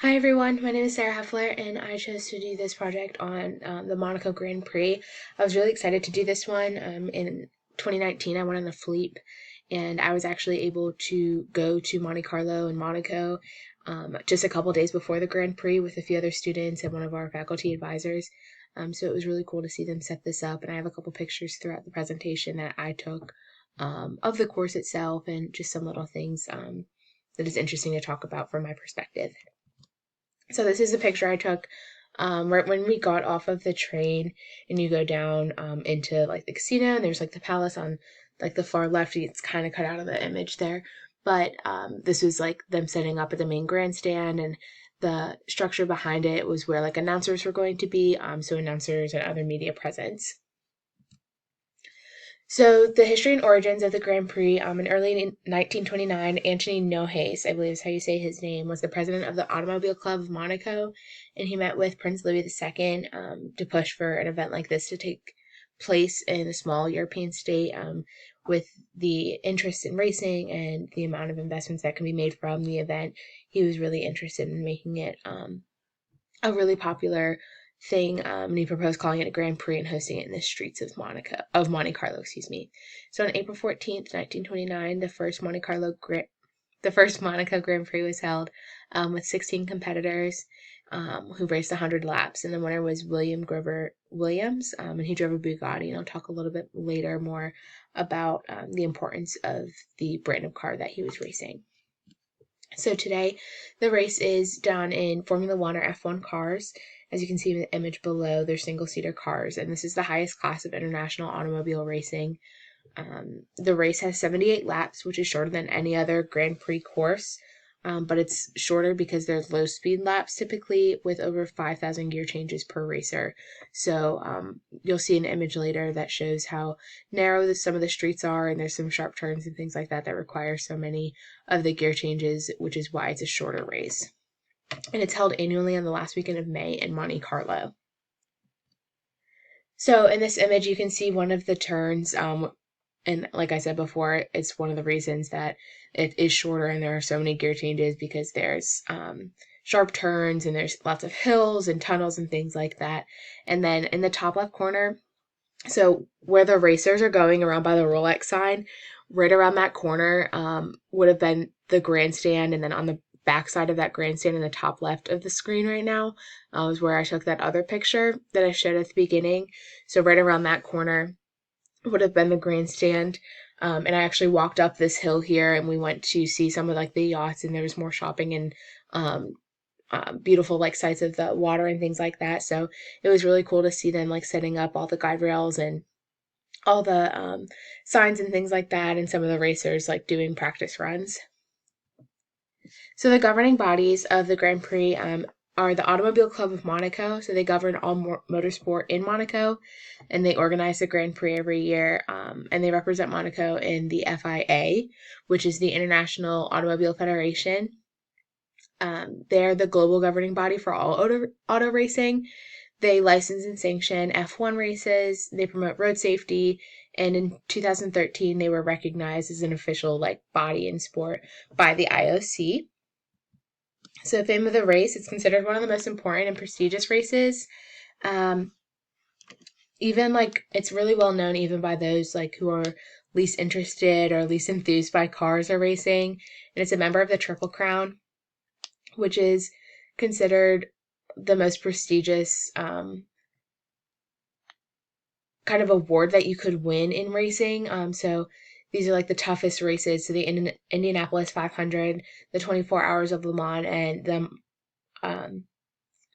Hi everyone, my name is Sarah Heffler and I chose to do this project on the Monaco Grand Prix. I was really excited to do this one. In 2019 I went on a Philippe and I was actually able to go to Monte Carlo and Monaco just a couple days before the Grand Prix with a few other students and one of our faculty advisors. So it was really cool to see them set this up, and I have a couple pictures throughout the presentation that I took of the course itself and just some little things that is interesting to talk about from my perspective. So this is a picture I took right when we got off of the train, and you go down into like the casino, and there's like the palace on like the far left. It's kind of cut out of the image there, but this was like them setting up at the main grandstand, and the structure behind it was where like announcers were going to be, so announcers and other media presence. So the history and origins of the Grand Prix, in early 1929, Antony Nohace, I believe is how you say his name, was the president of the Automobile Club of Monaco, and he met with Prince Louis II to push for an event like this to take place in a small European state, with the interest in racing and the amount of investments that can be made from the event. He was really interested in making it a really popular thing, and he proposed calling it a Grand Prix and hosting it in the streets of Monte Carlo, excuse me. So on April 14th, 1929, the first Monaco Grand Prix was held, with 16 competitors, who raced 100 laps, and the winner was William Grover Williams, and he drove a Bugatti, and I'll talk a little bit later more about the importance of the brand of car that he was racing. So today, the race is done in Formula One or F1 cars. As you can see in the image below, they're single-seater cars, and this is the highest class of international automobile racing. The race has 78 laps, which is shorter than any other Grand Prix course, but it's shorter because there's low-speed laps typically with over 5,000 gear changes per racer. So you'll see an image later that shows how narrow some of the streets are, and there's some sharp turns and things like that that require so many of the gear changes, which is why it's a shorter race. And it's held annually on the last weekend of May in Monte Carlo. So in this image, you can see one of the turns, and like I said before, it's one of the reasons that it is shorter and there are so many gear changes, because there's sharp turns and there's lots of hills and tunnels and things like that. And then in the top left corner, so where the racers are going around by the Rolex sign, right around that corner would have been the grandstand, and then on the back side of that grandstand in the top left of the screen right now is where I took that other picture that I showed at the beginning. So right around that corner would have been the grandstand. And I actually walked up this hill here, and we went to see some of like the yachts, and there was more shopping and beautiful like sights of the water and things like that. So it was really cool to see them like setting up all the guide rails and all the signs and things like that, and some of the racers like doing practice runs. So the governing bodies of the Grand Prix are the Automobile Club of Monaco. So they govern all motorsport in Monaco, and they organize the Grand Prix every year, and they represent Monaco in the FIA, which is the International Automobile Federation. They're the global governing body for all auto racing. They license and sanction F1 races. They promote road safety. And in 2013, they were recognized as an official like body in sport by the IOC. So, fame of the race, it's considered one of the most important and prestigious races. Um, Even like it's really well known even by those like who are least interested or least enthused by cars or racing. And it's a member of the Triple Crown, which is considered the most prestigious kind of award that you could win in racing. So these are like the toughest races. So the Indianapolis 500, the 24 Hours of Le Mans, and the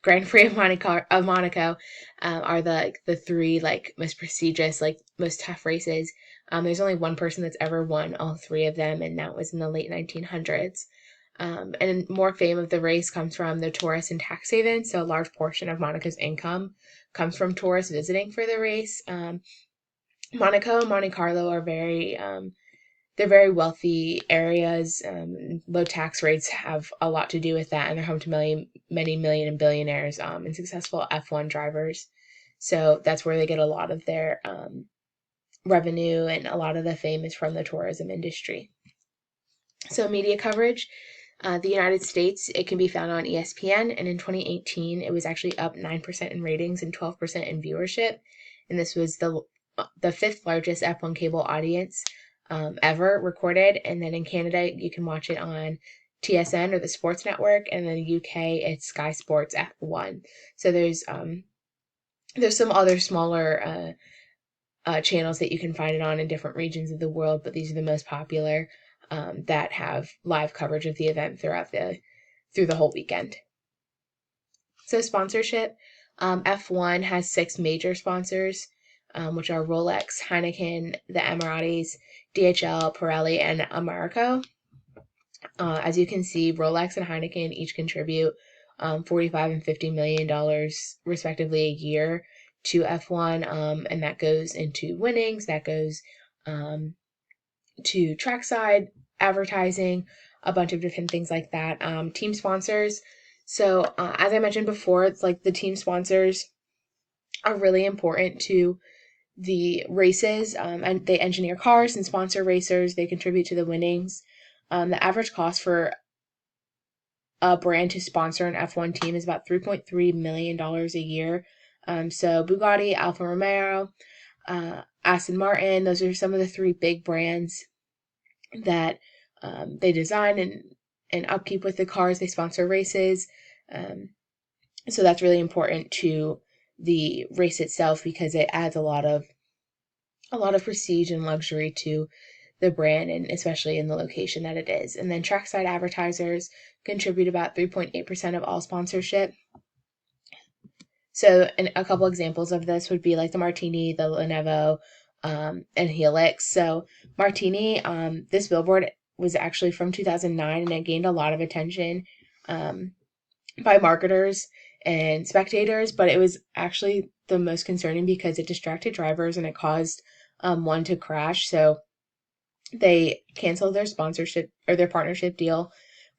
Grand Prix of Monaco are the three like most prestigious, like most tough races. There's only one person that's ever won all three of them, and that was in the late 1900s. And more fame of the race comes from the tourist and tax havens. So a large portion of Monaco's income comes from tourists visiting for the race. Monaco and Monte Carlo are they're very wealthy areas. Low tax rates have a lot to do with that, and they're home to many million and billionaires and successful F1 drivers. So that's where they get a lot of their revenue, and a lot of the fame is from the tourism industry. So media coverage. The United States, it can be found on ESPN, and in 2018, it was actually up 9% in ratings and 12% in viewership. And this was the fifth largest F1 cable audience ever recorded. And then in Canada, you can watch it on TSN or the Sports Network, and then the UK, it's Sky Sports F1. So there's some other smaller channels that you can find it on in different regions of the world, but these are the most popular that have live coverage of the event through the whole weekend. So sponsorship, F1 has 6 major sponsors, which are Rolex, Heineken, the Emiratis, DHL, Pirelli, and Americo. As you can see, Rolex and Heineken each contribute $45 and $50 million respectively a year to F1, and that goes into winnings, that goes to trackside advertising, a bunch of different things like that. Team sponsors. So as I mentioned before, it's like the team sponsors are really important to the races, and they engineer cars and sponsor racers. They contribute to the winnings. The average cost for a brand to sponsor an F1 team is about $3.3 million a year. So Bugatti, Alfa Romeo, Aston Martin, those are some of the 3 big brands that they design and upkeep with the cars. They sponsor races. So that's really important to the race itself because it adds a lot of prestige and luxury to the brand, and especially in the location that it is. And then trackside advertisers contribute about 3.8% of all sponsorship. So a couple examples of this would be like the Martini, the Lenovo, and Helix. So Martini, this billboard was actually from 2009, and it gained a lot of attention by marketers and spectators, but it was actually the most concerning because it distracted drivers and it caused one to crash. So they canceled their sponsorship or their partnership deal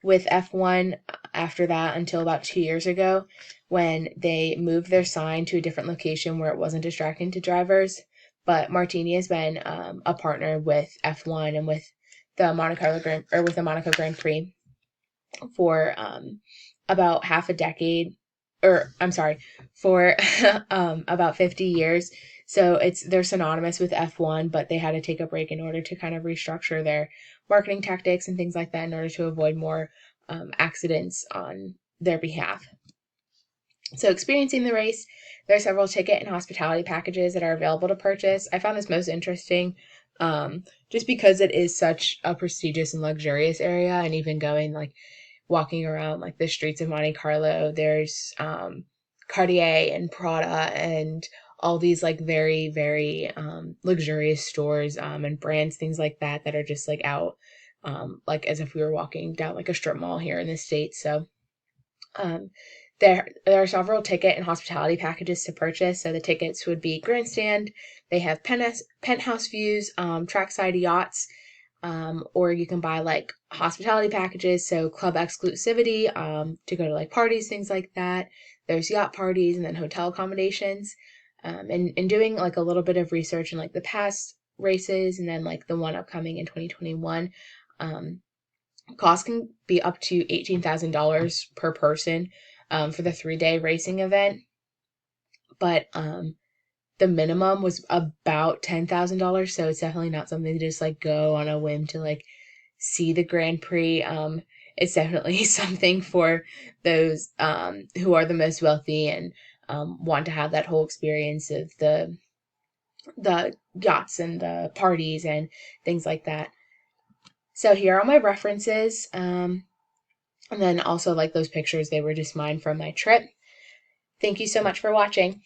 with F1 after that until about 2 years ago, when they moved their sign to a different location where it wasn't distracting to drivers. But Martini has been a partner with F1 and with the Monaco Grand Prix for about half a decade, or I'm sorry, for about 50 years. So they're synonymous with F1, but they had to take a break in order to kind of restructure their marketing tactics and things like that in order to avoid more accidents on their behalf. So experiencing the race, there are several ticket and hospitality packages that are available to purchase. I found this most interesting just because it is such a prestigious and luxurious area, and even walking around like the streets of Monte Carlo, there's Cartier and Prada and all these like very, very luxurious stores and brands, things like that are just like out like as if we were walking down like a strip mall here in the States. So there are several ticket and hospitality packages to purchase. So the tickets would be grandstand, they have penthouse views, trackside yachts, or you can buy like hospitality packages, so club exclusivity to go to like parties, things like that. There's yacht parties and then hotel accommodations. And doing like a little bit of research in like the past races and then like the one upcoming in 2021, costs can be up to $18,000 per person for the 3-day racing event. But the minimum was about $10,000, so it's definitely not something to just like go on a whim to like see the Grand Prix. It's definitely something for those who are the most wealthy and want to have that whole experience of the yachts and the parties and things like that. So here are my references, and then also like those pictures, they were just mine from my trip. Thank you so much for watching.